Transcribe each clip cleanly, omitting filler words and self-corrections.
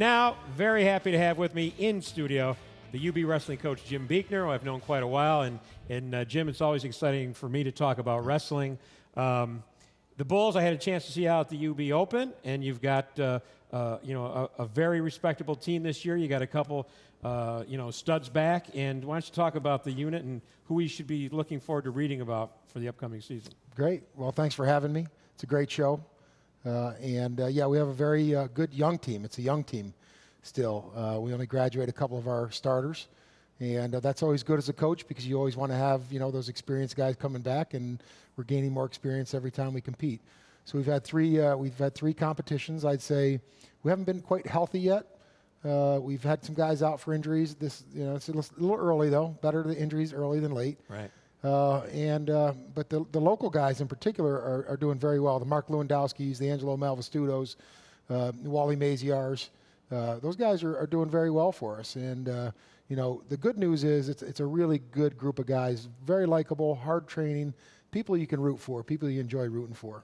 Now, very happy to have with me in studio the UB wrestling coach, Jim Beichner, who I've known quite a while. And Jim, it's always exciting for me to talk about wrestling. The Bulls, I had a chance to see out at the UB Open, and you've got a very respectable team this year. You got a couple studs back. And why don't you talk about the unit and who we should be looking forward to reading about for the upcoming season? Great. Well, thanks for having me. It's a great show. Yeah, we have a very good young team. It's a young team still. We only graduate a couple of our starters. And that's always good as a coach because you always want to have, those experienced guys coming back, and we're gaining more experience every time we compete. So we've had three competitions. I'd say we haven't been quite healthy yet. We've had some guys out for injuries. It's a little early though. Better the injuries early than late. Right. But the local guys in particular are doing very well. The Mark Lewandowskis, the Angelo Malvestutos, Wally Maziars. Those guys are doing very well for us. And the good news is it's a really good group of guys. Very likable, hard training, people you can root for, people you enjoy rooting for.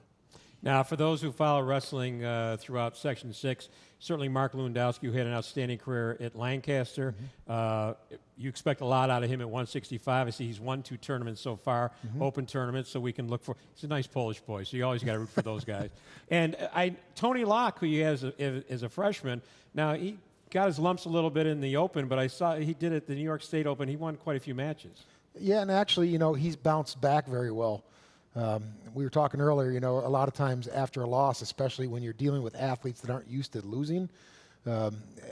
Now, for those who follow wrestling throughout Section 6, certainly Mark Lewandowski, who had an outstanding career at Lancaster. Mm-hmm. You expect a lot out of him at 165. I see he's won 2 tournaments so far, mm-hmm. Open tournaments, so we can look for – he's a nice Polish boy, so you always got to root for those guys. And Tony Locke, who he has as a freshman, now he got his lumps a little bit in the Open, but I saw he did it at the New York State Open. He won quite a few matches. Yeah, and actually, he's bounced back very well. We were talking earlier, a lot of times after a loss, especially when you're dealing with athletes that aren't used to losing,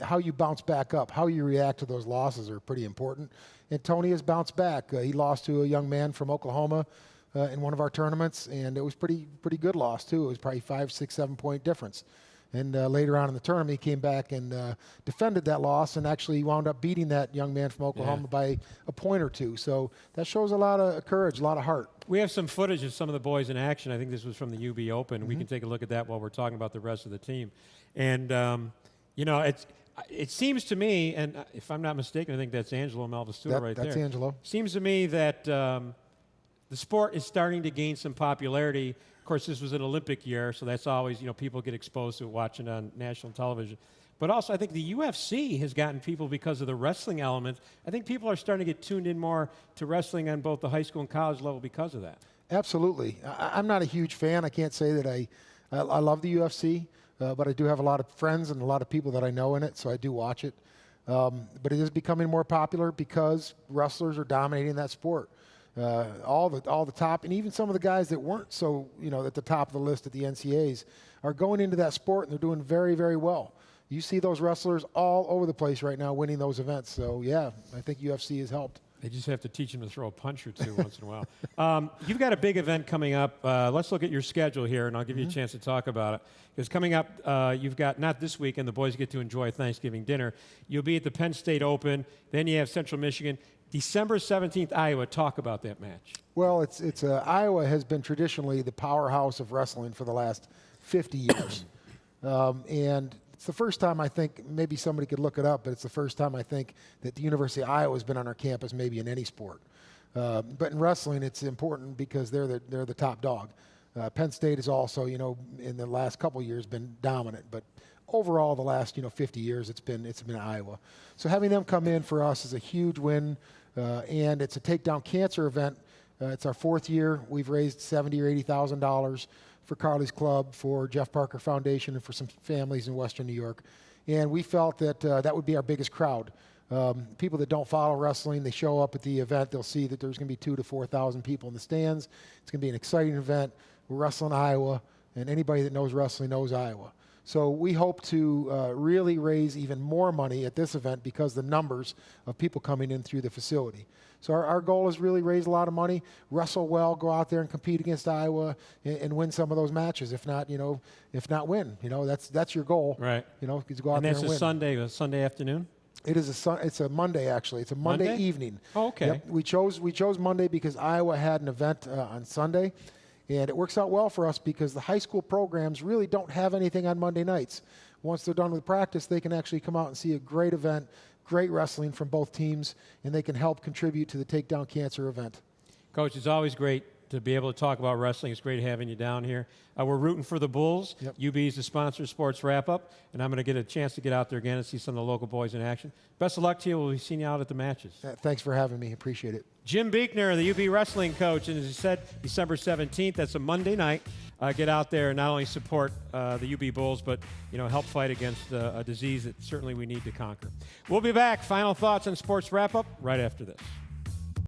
how you bounce back up, how you react to those losses are pretty important. And Tony has bounced back. He lost to a young man from Oklahoma in one of our tournaments, and it was pretty good loss too. It was probably 5, 6, 7 point difference. And later on in the tournament, he came back and defended that loss, and actually wound up beating that young man from Oklahoma by a point or 2. So that shows a lot of courage, a lot of heart. We have some footage of some of the boys in action. I think this was from the UB Open. Mm-hmm. We can take a look at that while we're talking about the rest of the team. And, it seems to me, and if I'm not mistaken, I think that's Angelo Malvestuto right there. That's Angelo. Seems to me that the sport is starting to gain some popularity. Of course, this was an Olympic year, so that's always, people get exposed to it watching on national television. But also, I think the UFC has gotten people because of the wrestling element. I think people are starting to get tuned in more to wrestling on both the high school and college level because of that. Absolutely. I'm not a huge fan. I can't say that I love the UFC, but I do have a lot of friends and a lot of people that I know in it, so I do watch it. But it is becoming more popular because wrestlers are dominating that sport. All the top, and even some of the guys that weren't so, at the top of the list at the NCAAs are going into that sport, and they're doing very, very well. You see those wrestlers all over the place right now winning those events. So, yeah, I think UFC has helped. They just have to teach them to throw a punch or two once in a while. You've got a big event coming up. Let's look at your schedule here, and I'll give you a chance to talk about it. Because coming up, you've got, not this weekend, the boys get to enjoy Thanksgiving dinner. You'll be at the Penn State Open. Then you have Central Michigan. December 17th, Iowa. Talk about that match. Well, Iowa has been traditionally the powerhouse of wrestling for the last 50 years. And it's the first time, I think, maybe somebody could look it up, but it's the first time I think that the University of Iowa has been on our campus maybe in any sport. But in wrestling, it's important because they're the top dog. Penn State has also, in the last couple of years been dominant, but overall the last 50 years it's been Iowa. So having them come in for us is a huge win, and it's a takedown cancer event. It's our 4th year. We've raised $70,000 or $80,000 for Carly's Club, for Jeff Parker Foundation, and for some families in Western New York. And we felt that that would be our biggest crowd. People that don't follow wrestling, they show up at the event, they'll see that there's going to be 2,000 to 4,000 people in the stands. It's going to be an exciting event. We're wrestling Iowa, and anybody that knows wrestling knows Iowa. So we hope to really raise even more money at this event because the numbers of people coming in through the facility. So our goal is really raise a lot of money, wrestle well, go out there and compete against Iowa and win some of those matches. If not, win. That's your goal. Right. To go out there and win. And that's a Sunday afternoon? It's a Monday, actually. It's a Monday evening. Oh, okay. Yep. We chose Monday because Iowa had an event on Sunday. And it works out well for us because the high school programs really don't have anything on Monday nights. Once they're done with practice, they can actually come out and see a great event, great wrestling from both teams, and they can help contribute to the Takedown Cancer event. Coach, it's always great to be able to talk about wrestling. It's great having you down here. We're rooting for the Bulls. Yep. UB is the sponsor of Sports Wrap-Up, and I'm going to get a chance to get out there again and see some of the local boys in action. Best of luck to you. We'll be seeing you out at the matches. Thanks for having me. Appreciate it. Jim Beichner, the UB wrestling coach, and as he said, December 17th, that's a Monday night. Get out there and not only support the UB Bulls, but help fight against a disease that certainly we need to conquer. We'll be back. Final thoughts on Sports Wrap-Up right after this.